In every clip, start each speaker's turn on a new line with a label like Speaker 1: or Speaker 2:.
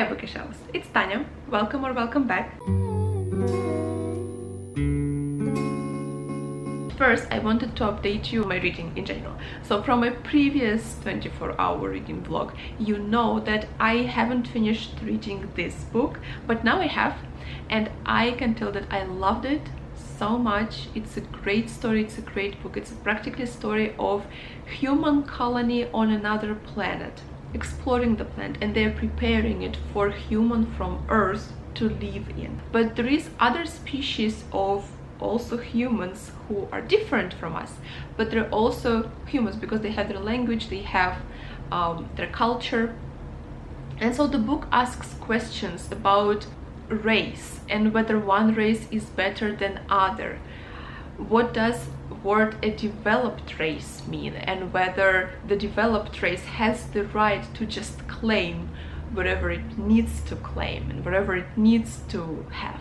Speaker 1: Hi Bookish elves, it's Tanya. Welcome or welcome back. First, I wanted to update you on my reading in general. So from my previous 24-hour reading vlog, you know that I haven't finished reading this book, but now I have, and I can tell that I loved it so much. It's a great story, it's a great book. It's practically a story of human colony on another planet, exploring the planet, and they're preparing it for human from Earth to live in. But there is other species of also humans who are different from us, but they're also humans because they have their language, they have their culture. And so the book asks questions about race and whether one race is better than other. What does word a developed race mean, and whether the developed race has the right to just claim whatever it needs to claim and whatever it needs to have.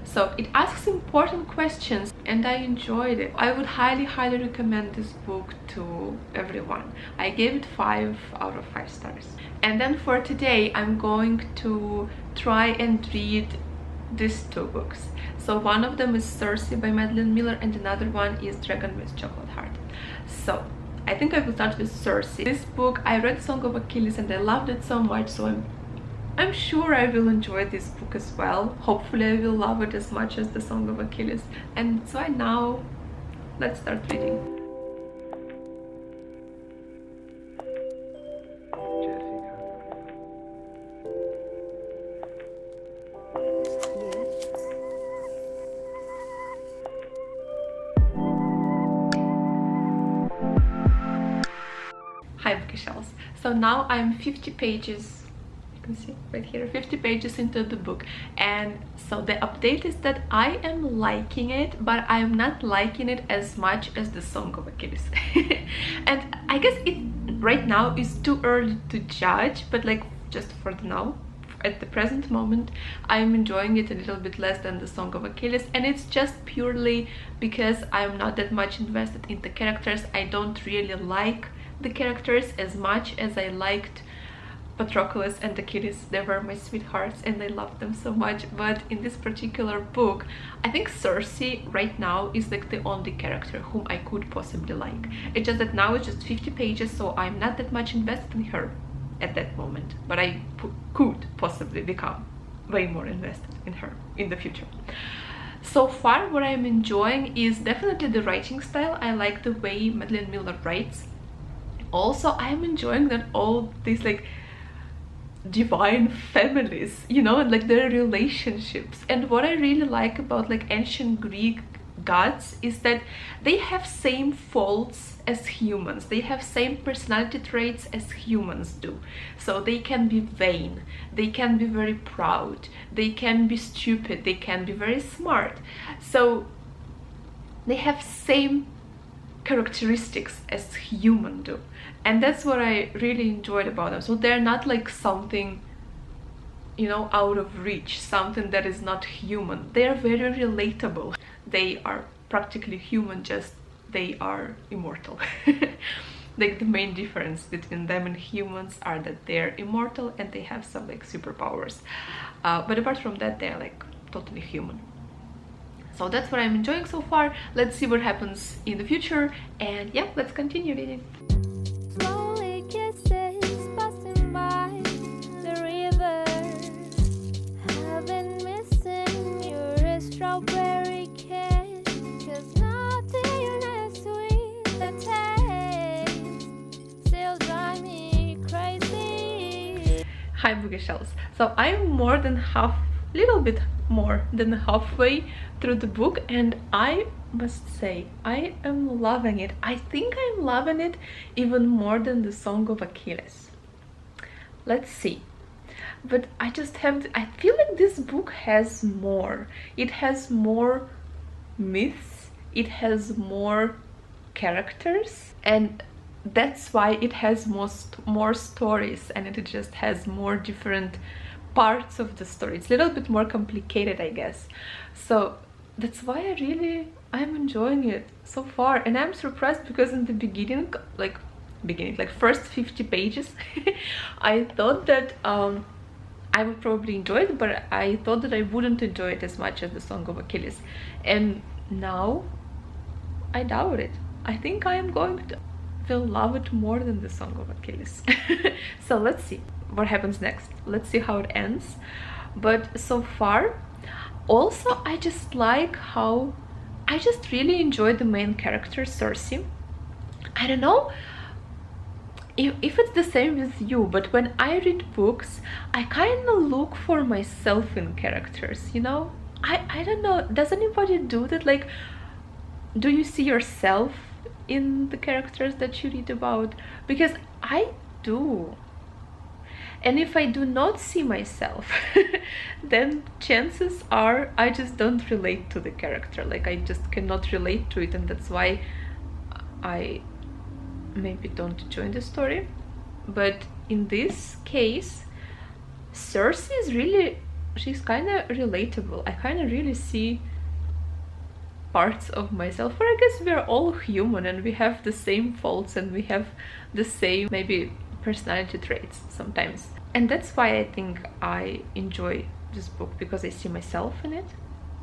Speaker 1: So it asks important questions, and I enjoyed it. I would highly recommend this book to everyone. I gave it 5 out of 5 stars. And then for today I'm going to try and read these 2 books. So one of them is Circe by Madeline Miller, and another one is Dragon with Chocolate Heart. So I think I will start with Circe. This book, I read Song of Achilles and I loved it so much, so I'm sure I will enjoy this book as well. Hopefully I will love it as much as the Song of Achilles. And so now let's start reading. Hi Bookish elves. So now I'm 50 pages, you can see right here, 50 pages into the book, and so the update is that I am liking it, but I'm not liking it as much as the Song of Achilles. And I guess it right now is too early to judge, but like just for the now, at the present moment, I'm enjoying it a little bit less than the Song of Achilles, and it's just purely because I'm not that much invested in the characters. I don't really like the characters as much as I liked Patroclus and Achilles. They were my sweethearts and I loved them so much. But in this particular book, I think Circe right now is like the only character whom I could possibly like. It's just that now it's just 50 pages, so I'm not that much invested in her at that moment, but I could possibly become way more invested in her in the future. So far what I'm enjoying is definitely the writing style. I like the way Madeline Miller writes. Also, I'm enjoying that all these like divine families, you know, and like their relationships. And what I really like about like ancient Greek gods is that they have same faults as humans. They have same personality traits as humans do. So they can be vain, they can be very proud, they can be stupid, they can be very smart. So they have same characteristics as human do, and that's what I really enjoyed about them. So they're not like something, you know, out of reach, something that is not human. They are very relatable. They are practically human, just they are immortal. Like the main difference between them and humans are that they're immortal and they have some like superpowers, but apart from that they're like totally human. So that's what I'm enjoying so far. Let's see what happens in the future, and yeah, let's continue reading.
Speaker 2: Slowly kisses passing by the river. I've been missing your strawberry kiss, 'cause nothing as sweet the taste still drive me crazy.
Speaker 1: Hi Bookish elves. So I'm more than little bit more than halfway through the book, and I must say I am loving it. I think I'm loving it even more than the Song of Achilles. Let's see. But I just have I feel like this book has more. It has more myths, it has more characters, and that's why it has more stories, and it just has more different parts of the story. It's a little bit more complicated, I guess. So that's why I'm enjoying it so far. And I'm surprised because in the beginning, like first 50 pages, I thought that I would probably enjoy it, but I thought that I wouldn't enjoy it as much as the Song of Achilles. And now I doubt it. I think I am going to will love it more than the Song of Achilles. So let's see what happens next. Let's see how it ends. But so far, also I just like how I just really enjoy the main character, Circe. I don't know if it's the same with you, but when I read books, I kind of look for myself in characters, you know? I don't know, does anybody do that? Like, do you see yourself in the characters that you read about? Because I do. And if I do not see myself, then chances are I just don't relate to the character. Like, I just cannot relate to it, and that's why I maybe don't join the story. But in this case, Circe is really, she's kind of relatable. I kind of really see parts of myself, or I guess we're all human and we have the same faults and we have the same maybe personality traits sometimes. And that's why I think I enjoy this book, because I see myself in it,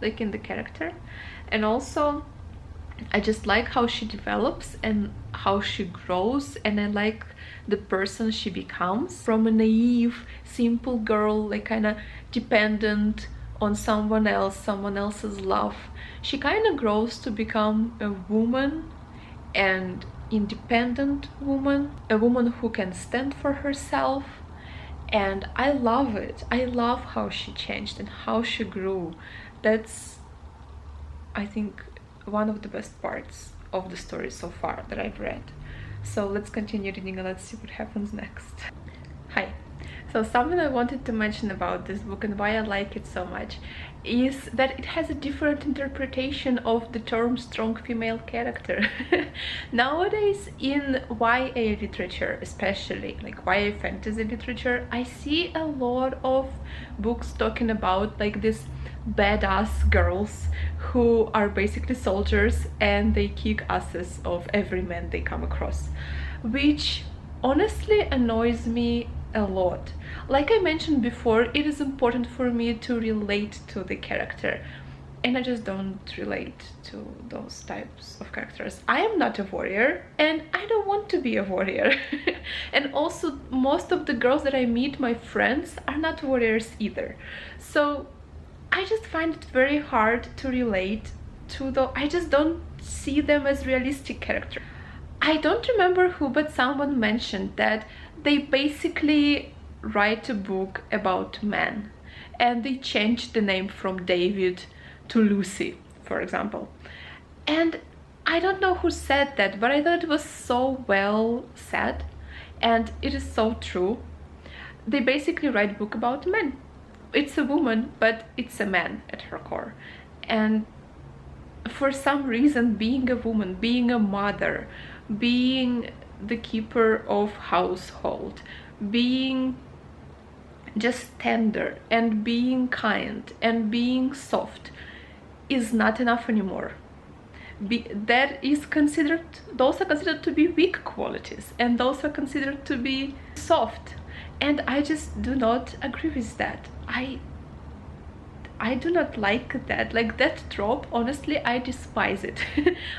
Speaker 1: like in the character. And also I just like how she develops and how she grows, and I like the person she becomes from a naive, simple girl, like kind of dependent on someone else, someone else's love. She kind of grows to become a woman, and independent woman, a woman who can stand for herself. And I love it. I love how she changed and how she grew. That's, I think, one of the best parts of the story so far that I've read. So let's continue reading and let's see what happens next. Hi. So something I wanted to mention about this book and why I like it so much is that it has a different interpretation of the term strong female character. Nowadays in YA literature, especially like YA fantasy literature, I see a lot of books talking about like this badass girls who are basically soldiers and they kick asses of every man they come across, which honestly annoys me a lot. Like I mentioned before, it is important for me to relate to the character, and I just don't relate to those types of characters. I am not a warrior and I don't want to be a warrior. And also most of the girls that I meet, my friends, are not warriors either. So I just find it very hard to relate to the, I just don't see them as realistic characters. I don't remember who, but someone mentioned that they basically write a book about men and they changed the name from David to Lucy, for example. And I don't know who said that, but I thought it was so well said, and it is so true. They basically write a book about men. It's a woman, but it's a man at her core. And for some reason, being a woman, being a mother, being the keeper of household, being just tender and being kind and being soft is not enough anymore. That is considered, those are considered to be weak qualities, and those are considered to be soft. And I just do not agree with that. I do not like that. Like that trope, honestly, I despise it.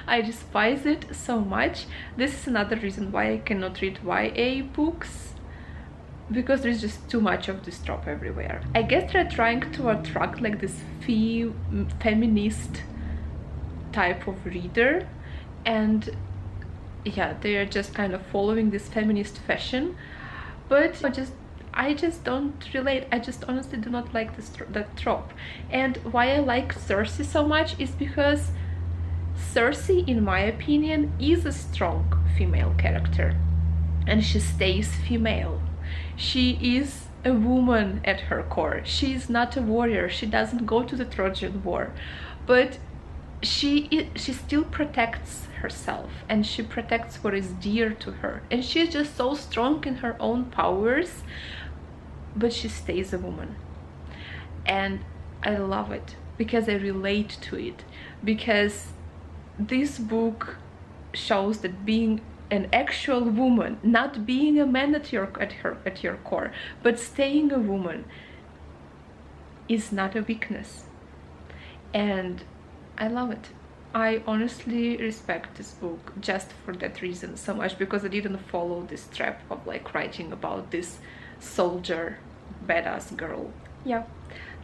Speaker 1: I despise it so much. This is another reason why I cannot read YA books, because there's just too much of this trope everywhere. I guess they're trying to attract like this feminist type of reader, and yeah, they're just kind of following this feminist fashion, but I just don't relate. I just honestly do not like that trope. And why I like Circe so much is because Circe, in my opinion, is a strong female character, and she stays female. She is a woman at her core. She is not a warrior. She doesn't go to the Trojan War, but she still protects herself, and she protects what is dear to her, and she's just so strong in her own powers, but she stays a woman. And I love it because I relate to it, because this book shows that being an actual woman, not being a man at your core, but staying a woman, is not a weakness, and I love it. I honestly respect this book just for that reason so much, because I didn't follow this trap of like writing about this soldier badass girl. Yeah,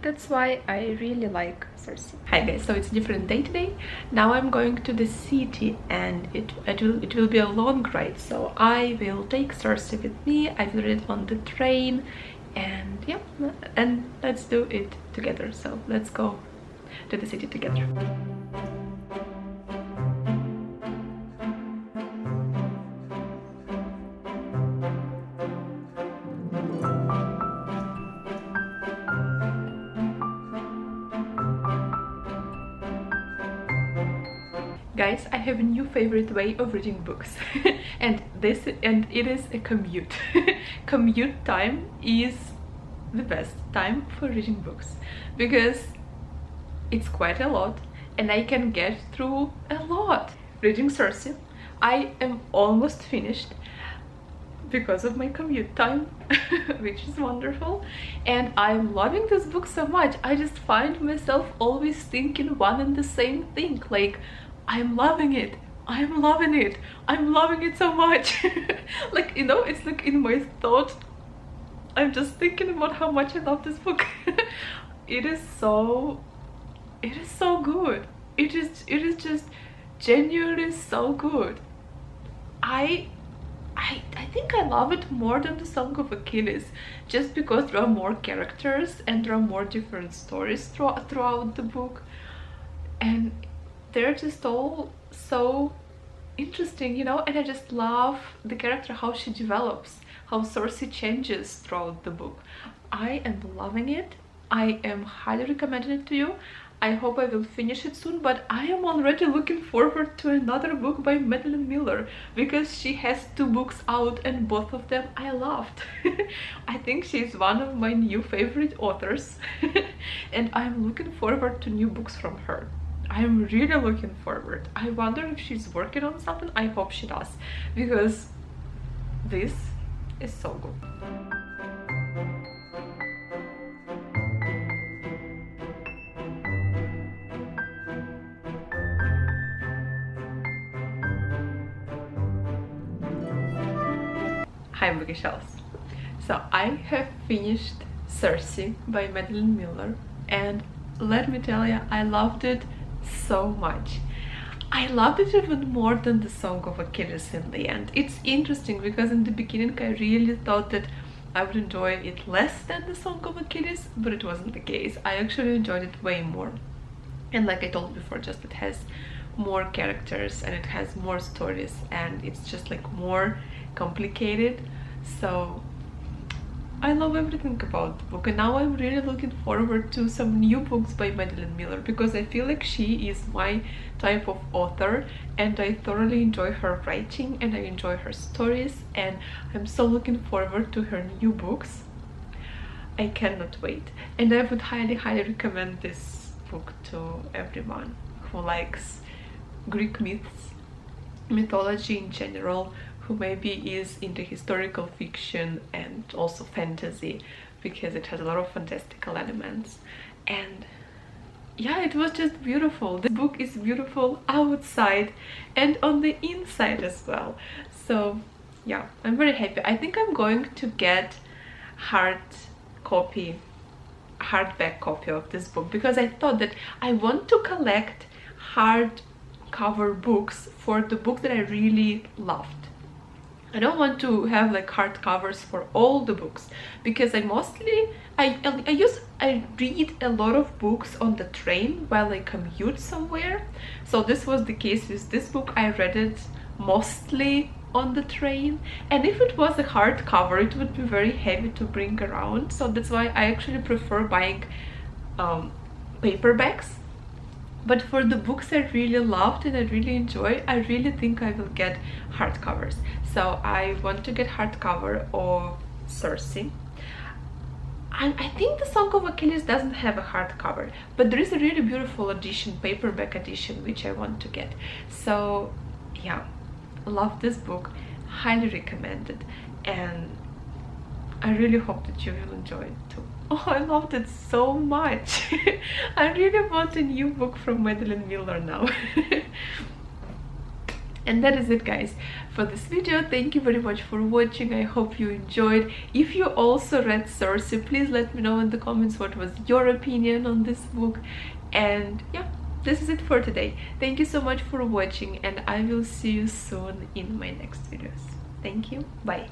Speaker 1: that's why I really like Circe. Hi guys, so it's a different day today. Now I'm going to the city, and it will be a long ride, so I will take Circe with me. I will read it on the train, and yeah, and let's do it together. So let's go to the city together. Guys, I have a new favorite way of reading books and it is a commute. Commute time is the best time for reading books because it's quite a lot and I can get through a lot. Reading Circe, I am almost finished because of my commute time, which is wonderful, and I'm loving this book so much. I just find myself always thinking one and the same thing, like, I'm loving it, I'm loving it, I'm loving it so much. Like, you know, it's like in my thoughts I'm just thinking about how much I love this book. It is so good. It is just genuinely so good. I think I love it more than the Song of Achilles, just because there are more characters and there are more different stories throughout the book, and they're just all so interesting, you know. And I just love the character, how she develops, how Circe changes throughout the book. I am loving it. I am highly recommending it to you. I hope I will finish it soon, but I am already looking forward to another book by Madeline Miller, because she has 2 books out and both of them I loved. I think she's one of my new favorite authors and I'm looking forward to new books from her. I'm really looking forward. I wonder if she's working on something. I hope she does, because this is so good. Hi Bookish elves. So I have finished Circe by Madeline Miller, and let me tell you, I loved it so much. I loved it even more than the Song of Achilles in the end. It's interesting because in the beginning I really thought that I would enjoy it less than the Song of Achilles, but it wasn't the case. I actually enjoyed it way more. And like I told before, just it has more characters and it has more stories and it's just like more complicated. So I love everything about the book, and now I'm really looking forward to some new books by Madeline Miller, because I feel like she is my type of author and I thoroughly enjoy her writing and I enjoy her stories, and I'm so looking forward to her new books. I cannot wait, and I would highly recommend this book to everyone who likes Greek myths, mythology in general, who maybe is into historical fiction and also fantasy, because it has a lot of fantastical elements. And yeah, it was just beautiful. The book is beautiful outside and on the inside as well. So yeah, I'm very happy. I think I'm going to get hardback copy of this book, because I thought that I want to collect hardcover books for the book that I really loved. I don't want to have like hardcovers for all the books, because I read a lot of books on the train while I commute somewhere. So this was the case with this book. I read it mostly on the train, and if it was a hardcover it would be very heavy to bring around. So that's why I actually prefer buying paperbacks. But for the books I really loved and I really enjoy, I really think I will get hardcovers. So I want to get hardcover of Circe. And I think the Song of Achilles doesn't have a hardcover, but there is a really beautiful edition, paperback edition, which I want to get. So yeah, love this book, highly recommend it, and I really hope that you will enjoy it too. Oh, I loved it so much. I really want a new book from Madeline Miller now. And that is it, guys, for this video. Thank you very much for watching. I hope you enjoyed. If you also read Circe, please let me know in the comments what was your opinion on this book. And yeah, this is it for today. Thank you so much for watching, and I will see you soon in my next videos. Thank you. Bye.